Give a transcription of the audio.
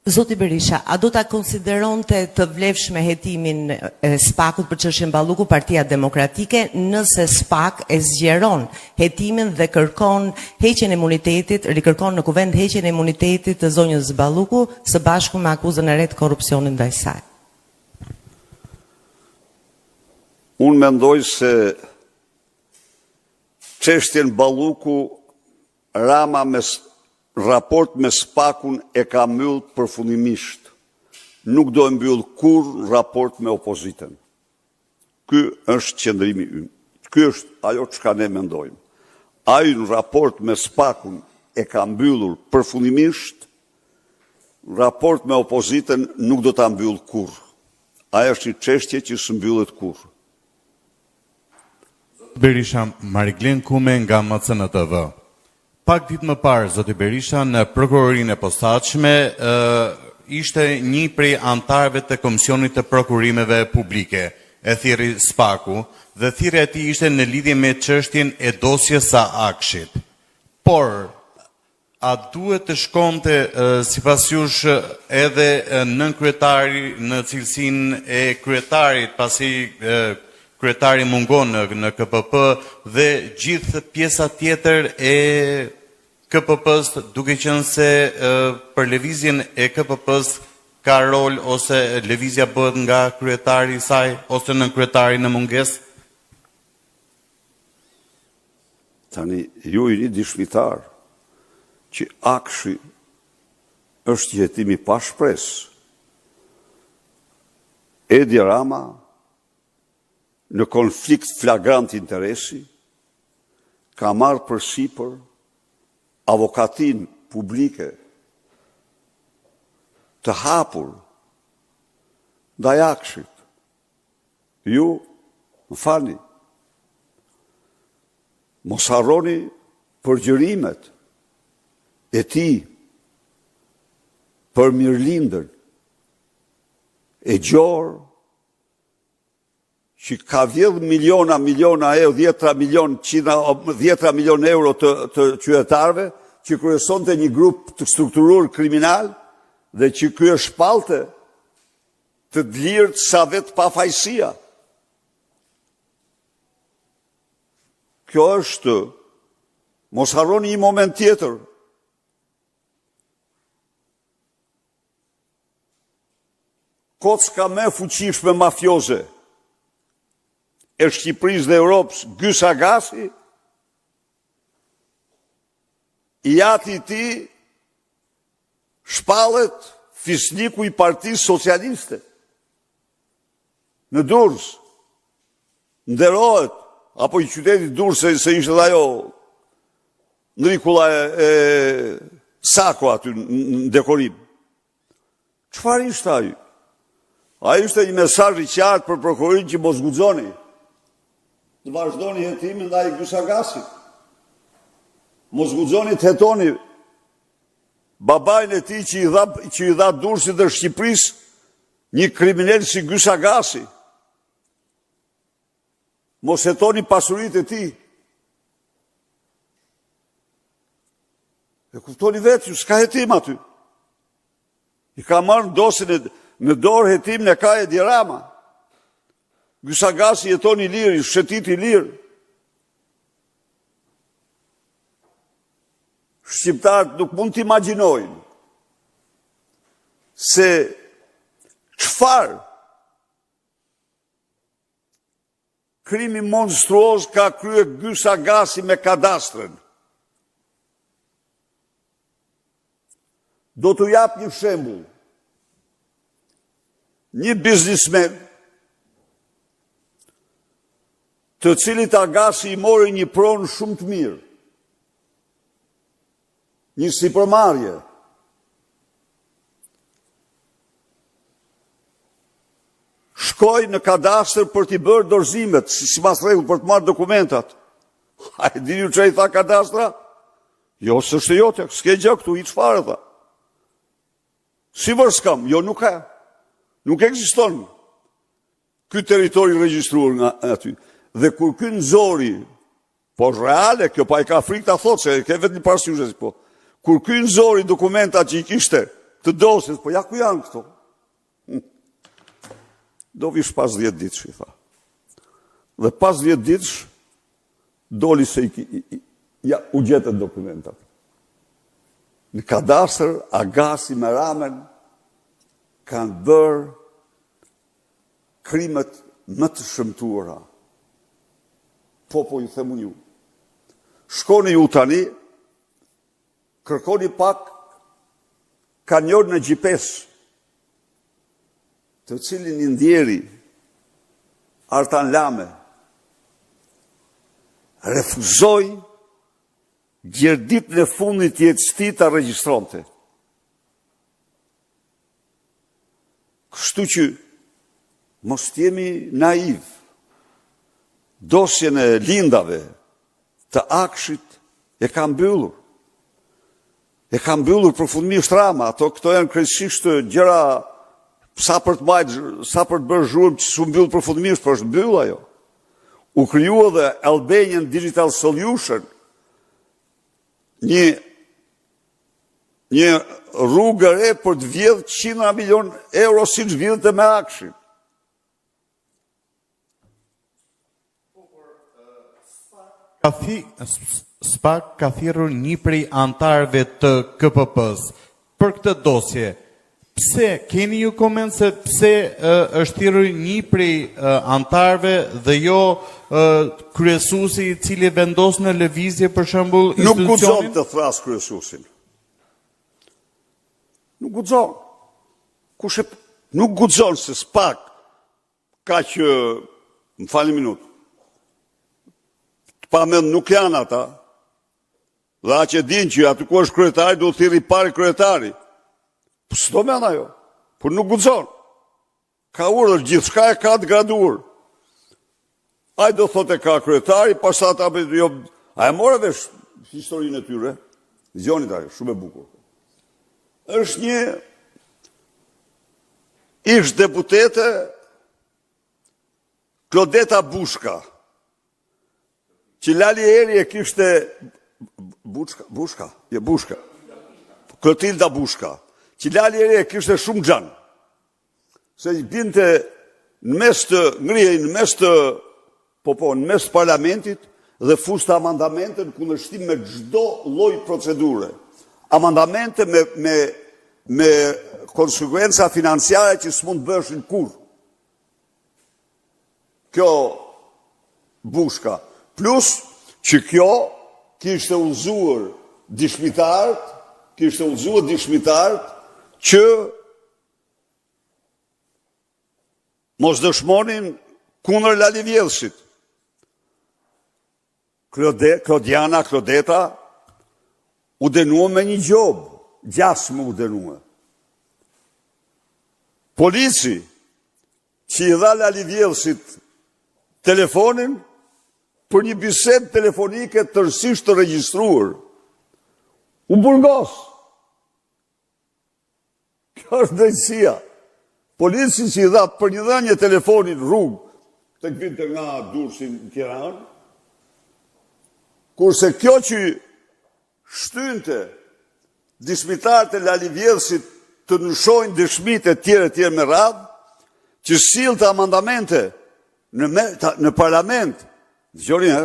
Zoti Berisha, a do ta konsideronte të vlefshme hetimin e SPAK-ut për çështjen Balluku Partia Demokratike nëse SPAK e zgjeron hetimin dhe kërkon heqjen e imunitetit, rikërkon në kuvend heqjen e imunitetit të zonjës Balluku së bashku me akuzën e re të korrupsionit ndaj saj? Unë mendoj se çështjen Balluku Rama raport me SPAK-un e ka mbyll përfundimisht. Nuk do e mbyll kur raport me opozitën. Ky është qëndrimi ynë. Ky është ajo çka ne mendojmë. Ai në raport me SPAK-un e ka mbyllur përfundimisht, raport me opozitën nuk do ta mbyll kurr. Ajo është një çështje që s'mbyllet kurr. Berisha, Mariglen Kume nga MCN-TV. Pak ditë më parë, zoti Berisha, në prokurorinë e posaçme ishte një prej antarëve të Komisionit të Prokurimeve Publike, e thirrri SPAK-u, dhe thirrja e tij ishte në lidhje me çështjen e dosjes së Akshit. Por a duhet të shkonte sipas jush edhe nën kryetari në cilësinë e kryetarit, pasi kryetari mungon në KPP dhe gjithë pjesa tjetër e KPP-s, duke qenë se për lëvizjen e KPP-s ka rol ose lëvizja bëhet nga kryetari i saj ose nën kryetari në mungesë? Tani, ju i një dishmitar që Akshi është jetimi pa shpresë. Edi Rama në konflikt flagrant interesi, ka marrë përsipër avokatin publike të hapur ndaj Akshit. Ju, më falni, mos harroni përgjërimet e tij për mirëlindën e gjorë, që ka vjedh miliona euro, 10 milion euro të qytetarëve, që kryesonte një grup të strukturuar kriminal dhe që ky është shpallte të dlirt sa vetë pafajësia. Kjo është, mos harroni një moment tjetër. Kocka më e fuqishme mafioze e Shqipërisë dhe Europës, Gy Sagasi, i ati ti shpallet fisniku i Partisë Socialiste. Në Durrës, nderohet, apo i qytetit Durrës, se ishte dhe ajo ndrikulla e Sako aty në dekorim. Çfarë ishte ai? Ai ishte një mesazh i qartë për prokurorin që mos guxoni të vazhdoni hetimin ndaj Gy Sagasit. Mos guxoni të hetoni babajnë e tij që i dha Durrësit dhe Shqipërisë një kriminal si Gy Sagasi. Mos hetoni pasuritë e tij. E kuptoni vetë ju, s'ka hetim aty. I ka marrë dosjen në dorë hetimin e ka Edi Rama. Gy Sagasi jeton i lirë, i shëtit i lirë. Shqiptarët nuk mund të imagjinojnë se çfarë krimi monstruoz ka kryer Gy Sagasi me kadastrën. Do t'u jap një shembull. Një biznismen të cilit Agasi i mori një pronë shumë të mirë, një sipërmarrje, shkoi në kadastër për t'i bërë dorëzimet, sipas rregull për të marrë dokumentat. A e dini çfarë i tha kadastra? Jo, s'është jote, s'ke gjë këtu, i çfarë tha? Si vër s'kam, jo nuk ka. Nuk ekziston ky territori regjistruar nga aty. Dhe kur ky nxori, po reale, kjo pa i ka frikë ta thotë, se ke vetë një parasysh po. Kur ky nxori dokumentat që i kishte të dosjes, po ja ku janë këto? Do vish pas 10 ditësh, i tha. Dhe pas 10 ditësh, doli se u gjetën dokumentat. Në kadastër, Agasi me Ramen kanë bërë krimet më të shëmtuara. Po ju themu ju. Shkoni ju tani, kërkoni pak kanjon në GPS, të cilin i ndjeri Artan Lame refuzoi gjerdit në fundit jetësti të regjistronte. Kështu që mos t'jemi naiv. Dosjen e lindave të Akshit e ka mbyllur. E ka mbyllur përfundimisht Rama. Këto janë kryesisht gjëra sa për të bërë zhurmë që su mbyllë përfundimisht, por është mbyllë ajo. U kriju edhe Albanian Digital Solution, një rrugë re për të vjedhë 100 milion euro si që vjedhët me Akshin. SPAK ka thirrur një prej antarëve të KPP-s për këtë dosje. Pse, keni ju koment se pse është thirrur një prej antarëve dhe jo kryesuesi i cili vendos në lëvizje për shembull institucionin? Nuk guxon të thras kryesuesin. Nuk guxon. Nuk guxon se SPAK ka që, më falni minutë, pa mend nuk janë ata, dhe a që din që aty ku është kryetari, do thirri pari kryetari. Po s'do men ajo, por nuk guxon. Ka urdhër, gjithçka e ka të graduar. Ai do thotë ka kryetari, pastaj ata jo, a e morë vesh historinë e tyre? Dëgjoni tani, shumë e bukur. Është një ish deputete Klodeta Bushka, që Lali Eri e kishte Bushka, Klotilda Bushka, që Lali Eri e kishte shumë gjanë, se i binte në mes të ngrihej në mes të në mes të parlamentit dhe fuste amandamente në kundërshtim me çdo lloj procedure. Amandamente me konsekuenca financiare që s'mund bëshin kurrë. Kjo Bushka. Plus që kjo kishte udhëzuar dishmitarët që mos dëshmonin kundër Lali Vjedhshit. Klodeta u dënua me një gjobë, gjasmë u dënua. Polici që i dha Lali Vjedhshit telefonin për një bisedë telefonike tërësisht të regjistruar, u burgos. Kjo është drejtësia. Polici që i dha për një dhënie telefonin rrugë, të vinte nga Durrësi në Tiranë, kurse kjo që shtynte dëshmitarët e Lali Vjedhshit të nëshojnë dëshmitë e tjera me radhë, që sillte amandamente në parlament, dëgjoni